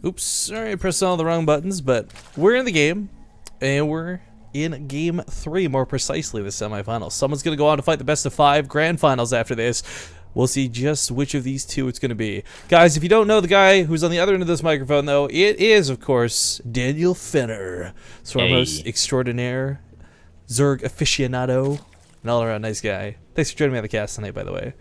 Oops, sorry, I pressed all the wrong buttons, but we're in the game, and we're in Game 3, more precisely, the semifinals. Someone's going to go on to fight the best of 5 grand finals after this. We'll see just which of these two it's going to be. Guys, if you don't know the guy who's on the other end of this microphone, though, it is, of course, Daniel Finner. Swarmos extraordinaire, Zerg aficionado, an all-around nice guy. Thanks for joining me on the cast tonight, by the way.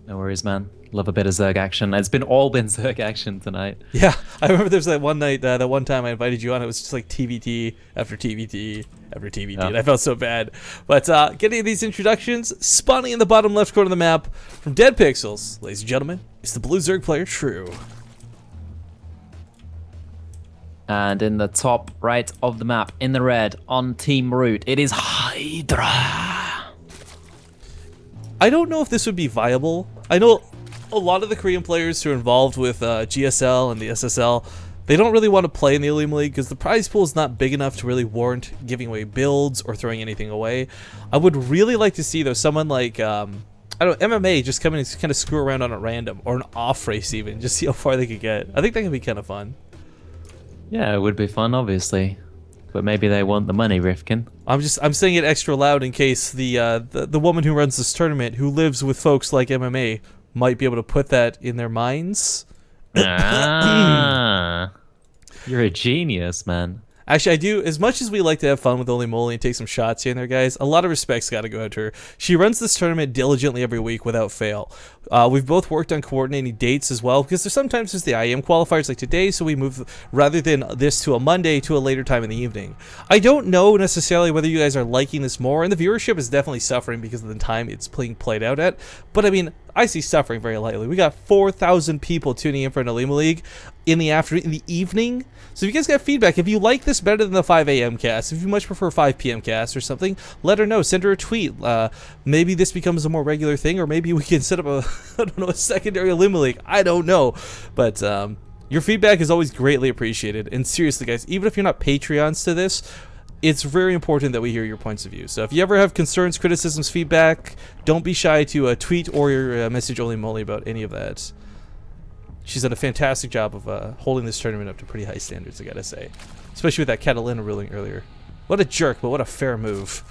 No worries, man. Love a bit of Zerg action. It's been all been Zerg action tonight. Yeah, I remember there was that one night, that one time I invited you on, it was just like TVT after TVT after TVT, and I felt so bad. But getting these introductions, spawning in the bottom left corner of the map, from Dead Pixels, ladies and gentlemen, it's the blue Zerg player, True. And in the top right of the map, in the red, on Team Root, it is Hydra. I don't know if this would be viable. I know a lot of the Korean players who are involved with GSL and the SSL, they don't really want to play in the OlimoLeague because the prize pool is not big enough to really warrant giving away builds or throwing anything away. I would really like to see, though, someone like, I don't know, MMA just come in and kind of screw around on a random, or an off race even, just see how far they could get. I think that could be kind of fun. Yeah, it would be fun, obviously. But maybe they want the money, Rifkin. I'm saying it extra loud in case the woman who runs this tournament, who lives with folks like MMA, might be able to put that in their minds. Ah, you're a genius, man. Actually, I do. As much as we like to have fun with OlimoLeague and take some shots here and there, guys, a lot of respect's got to go out to her. She runs this tournament diligently every week without fail. We've both worked on coordinating dates as well, because sometimes there's the IEM qualifiers like today, so we move, rather than this to a Monday, to a later time in the evening. I don't know necessarily whether you guys are liking this more, and the viewership is definitely suffering because of the time it's played out at, but I mean, I see suffering very lightly. We got 4,000 people tuning in for an OlimoLeague in the afternoon, in the evening. So if you guys got feedback, if you like this better than the 5 a.m. cast, if you much prefer 5 p.m. cast or something, let her know. Send her a tweet. Maybe this becomes a more regular thing, or maybe we can set up a, I don't know, a secondary OlimoLeague. I don't know. But your feedback is always greatly appreciated. And seriously, guys, even if you're not Patreons to this, it's very important that we hear your points of view. So if you ever have concerns, criticisms, feedback, don't be shy to tweet or message OlimoLeague about any of that. She's done a fantastic job of holding this tournament up to pretty high standards, I gotta say. Especially with that Catalina ruling earlier. What a jerk, but what a fair move.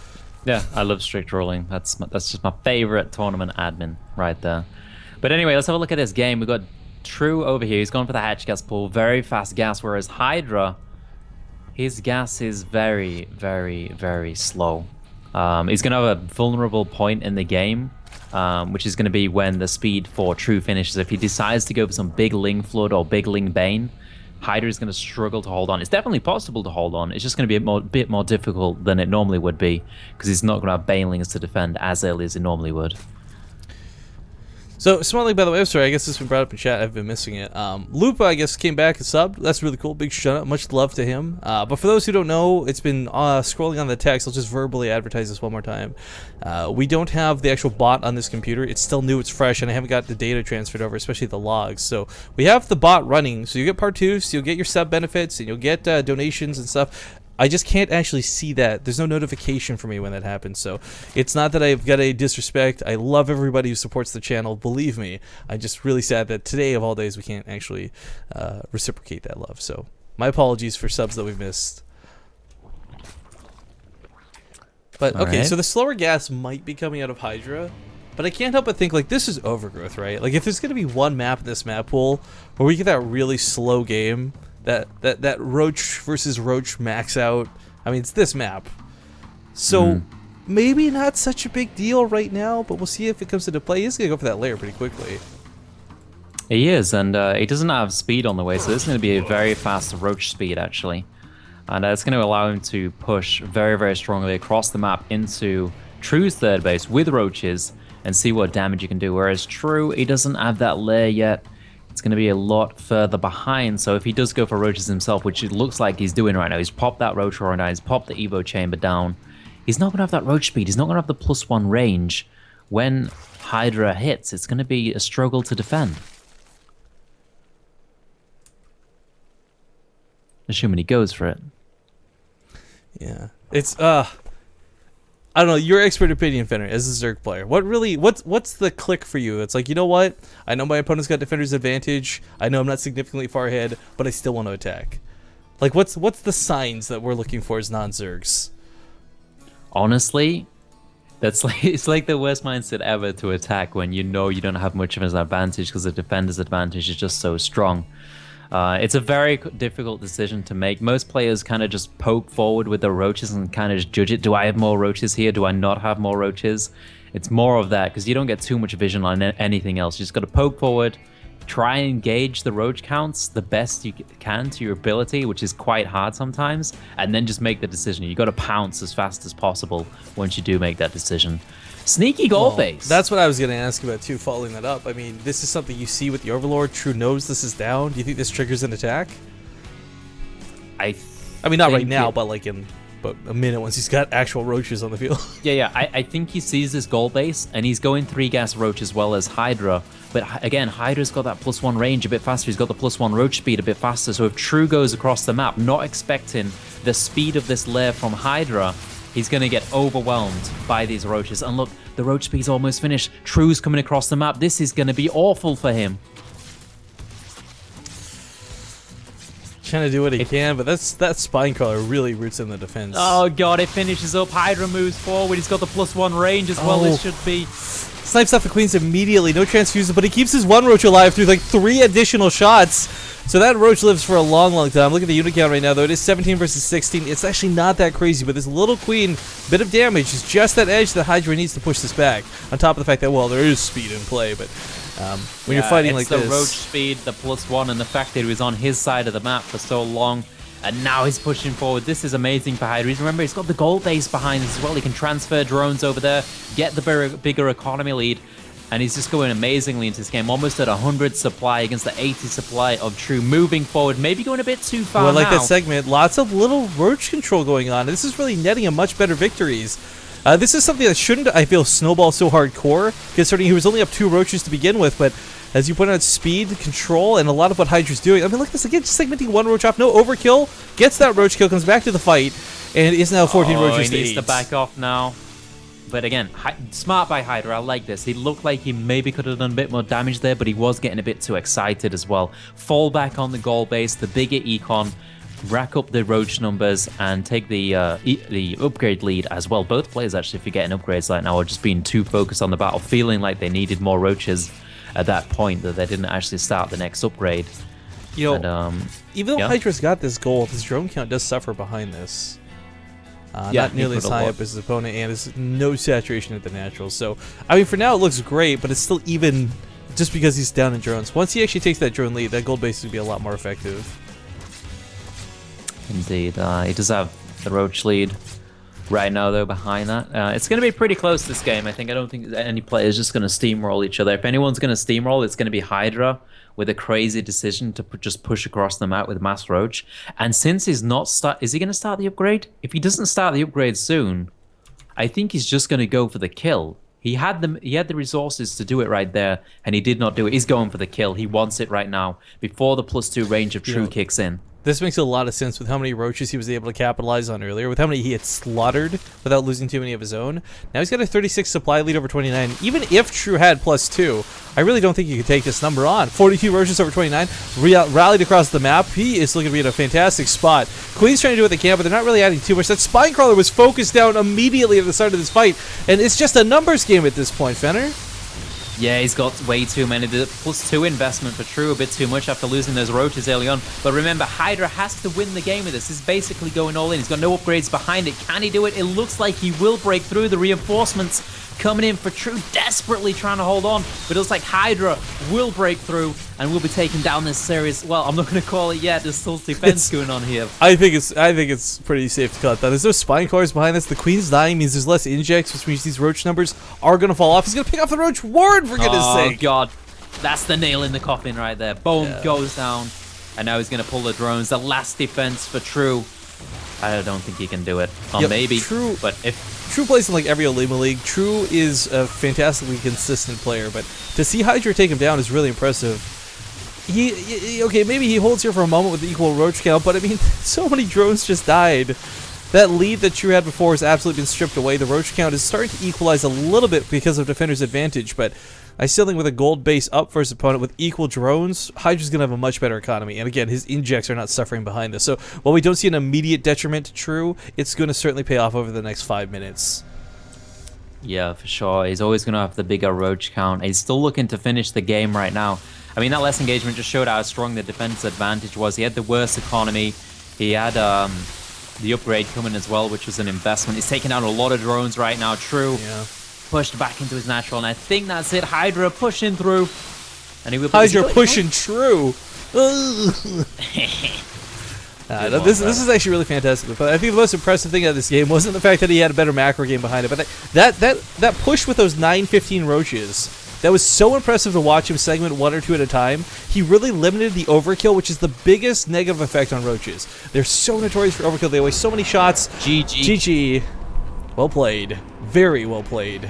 Yeah, I love strict ruling. That's just my favorite tournament admin right there. But anyway, let's have a look at this game. We've got True over here. He's gone for the hatch gas pool. Very fast gas, whereas Hydra, his gas is very, very, very slow. He's going to have a vulnerable point in the game, which is going to be when the speed for True finishes. If he decides to go for some big Ling Flood or big Ling Bane, Hydra is going to struggle to hold on. It's definitely possible to hold on. It's just going to be a bit more difficult than it normally would be, because he's not going to have Banelings to defend as early as he normally would. So, Smalley, by the way, I'm sorry, I guess this has been brought up in chat, I've been missing it. Lupa, I guess, came back and subbed. That's really cool, big shout out, much love to him. But for those who don't know, it's been scrolling on the text, I'll just verbally advertise this one more time. We don't have the actual bot on this computer, it's still new, it's fresh, and I haven't got the data transferred over, especially the logs. So, we have the bot running, so you get part 2, so you'll get your sub benefits, and you'll get donations and stuff. I just can't actually see that. There's no notification for me when that happens, so it's not that I've got a disrespect. I love everybody who supports the channel, believe me. I'm just really sad that today of all days we can't actually reciprocate that love. So my apologies for subs that we've missed. But okay, so the slower gas might be coming out of Hydra, but I can't help but think, like, this is overgrowth, right? Like, if there's going to be one map in this map pool where we get that really slow game, that Roach versus Roach max out, I mean, it's this map. So maybe not such a big deal right now, but we'll see if it comes into play. He's going to go for that layer pretty quickly. He is, and he doesn't have speed on the way, so this is going to be a very fast Roach speed, actually. And it's going to allow him to push very, very strongly across the map into True's third base with Roaches and see what damage you can do. Whereas True, he doesn't have that layer yet. It's going to be a lot further behind, so if he does go for Roaches himself, which it looks like he's doing right now, he's popped that Roach Roar down, he's popped the Evo Chamber down, he's not going to have that Roach speed, he's not going to have the +1 range. When Hydra hits, it's going to be a struggle to defend. Assuming he goes for it. Yeah. It's, I don't know, your expert opinion, Fenner, as a Zerg player. What's the click for you? It's like, you know what? I know my opponent's got defender's advantage. I know I'm not significantly far ahead, but I still want to attack. Like, what's the signs that we're looking for as non-Zergs? Honestly, it's like the worst mindset ever to attack when you know you don't have much of an advantage because the defender's advantage is just so strong. It's a very difficult decision to make. Most players kind of just poke forward with their roaches and kind of just judge it. Do I have more roaches here? Do I not have more roaches? It's more of that because you don't get too much vision on anything else. You just got to poke forward, try and engage the roach counts the best you can to your ability, which is quite hard sometimes, and then just make the decision. You got to pounce as fast as possible once you do make that decision. Sneaky goal base. That's what I was going to ask about too, following that up. I mean, this is something you see with the Overlord. True knows this is down. Do you think this triggers an attack? I mean, not right now, but like in a minute once he's got actual roaches on the field. Yeah. I think he sees this goal base, and he's going 3-gas roach as well as Hydra. But again, Hydra's got that +1 range a bit faster. He's got the +1 roach speed a bit faster. So if True goes across the map, not expecting the speed of this lair from Hydra, he's going to get overwhelmed by these roaches. And look, the roach speed's almost finished. True's coming across the map. This is going to be awful for him. Trying to do what he can, but that Spinecrawler really roots in the defense. Oh god, it finishes up. Hydra moves forward. He's got the +1 range as well. This should be... Snipes off the Queens immediately, no transfusion, but he keeps his one roach alive through like 3 additional shots. So that roach lives for a long, long time. Look at the unit count right now, though. It is 17 versus 16. It's actually not that crazy, but this little queen, bit of damage, is just that edge that Hydra needs to push this back. On top of the fact that, well, there is speed in play, but when you're fighting like this... It's the roach speed, the +1, and the fact that he was on his side of the map for so long, and now he's pushing forward. This is amazing for Hydra. Remember, he's got the gold base behind us as well. He can transfer drones over there, get the bigger economy lead, and he's just going amazingly into this game. Almost at 100 supply against the 80 supply of True. Moving forward, maybe going a bit too far now. I like now. that segment. Lots of little roach control going on. This is really netting him much better victories. This is something that shouldn't, I feel, snowball so hardcore, considering he was only up 2 roaches to begin with, but as you point out, speed, control, and a lot of what Hydra's doing. I mean, look at this again, just segmenting 1 roach off, no overkill, gets that roach kill, comes back to the fight, and is now 14 roaches to 8. He needs to back off now. But again, smart by Hydra. I like this. He looked like he maybe could have done a bit more damage there, but he was getting a bit too excited as well. Fall back on the goal base, the bigger econ, rack up the roach numbers, and take the upgrade lead as well. Both players, actually, if you're getting upgrades right now, are just being too focused on the battle, feeling like they needed more roaches at that point, that they didn't actually start the next upgrade. You know, even though Hydra's got this gold, his drone count does suffer behind this. Not nearly as high up as his opponent, and there's no saturation at the naturals. So, I mean, for now it looks great, but it's still even just because he's down in drones. Once he actually takes that drone lead, that gold base is going to be a lot more effective. Indeed. He does have the roach lead right now, though, behind that. It's going to be pretty close, this game. I don't think any player is just going to steamroll each other. If anyone's going to steamroll, it's going to be Hydra with a crazy decision to just push across the map with Mass Roach. And since he's not is he going to start the upgrade? If he doesn't start the upgrade soon, I think he's just going to go for the kill. He had the resources to do it right there, and he did not do it. He's going for the kill. He wants it right now before the +2 range of True kicks in. This makes a lot of sense with how many roaches he was able to capitalize on earlier, with how many he had slaughtered without losing too many of his own. Now he's got a 36 supply lead over 29. Even if True had +2, I really don't think you could take this number on. 42 roaches over 29, rallied across the map. He is looking to be in a fantastic spot. Queen's trying to do what they can, but they're not really adding too much. That Spinecrawler was focused down immediately at the start of this fight, and it's just a numbers game at this point, Fenner. Yeah, he's got way too many. The +2 investment for True, a bit too much after losing those roaches early on. But remember, Hydra has to win the game with this. He's basically going all in. He's got no upgrades behind it. Can he do it? It looks like he will break through. The reinforcements coming in for True, desperately trying to hold on. But it looks like Hydra will break through and will be taking down this series. Well, I'm not going to call it yet. There's still defense going on here. I think it's pretty safe to call it that. There's no Spinecrawlers behind this. The Queen's dying means there's less injects, which means these roach numbers are going to fall off. He's going to pick off the roach ward, for goodness sake. Oh, God. That's the nail in the coffin right there. Boom, goes down. And now he's going to pull the drones. The last defense for True. I don't think he can do it. Or maybe. True, but if True plays in like every OlimoLeague. True is a fantastically consistent player, but to see Hydra take him down is really impressive. Okay, maybe he holds here for a moment with the equal roach count, but I mean, so many drones just died. that lead that True had before has absolutely been stripped away. The roach count is starting to equalize a little bit because of Defender's advantage, but I still think with a gold base up for his opponent with equal drones, Hydra's going to have a much better economy. And again, his injects are not suffering behind this. So while we don't see an immediate detriment to True, it's going to certainly pay off over the next 5 minutes. Yeah, for sure. He's always going to have the bigger roach count. He's still looking to finish the game right now. I mean, that less engagement just showed how strong the defense advantage was. He had the worst economy. He had the upgrade coming as well, which was an investment. He's taking out a lot of drones right now. True. Yeah. Pushed back into his natural, and I think that's it. Hydra pushing through. And he will Hydra pushing True. This is actually really fantastic. But I think the most impressive thing of this game wasn't the fact that he had a better macro game behind it, but that push with those 9-15 roaches, that was so impressive to watch him segment 1 or 2 at a time. He really limited the overkill, which is the biggest negative effect on roaches. They're so notorious for overkill. They waste so many shots. GG. GG. Well played. Very well played.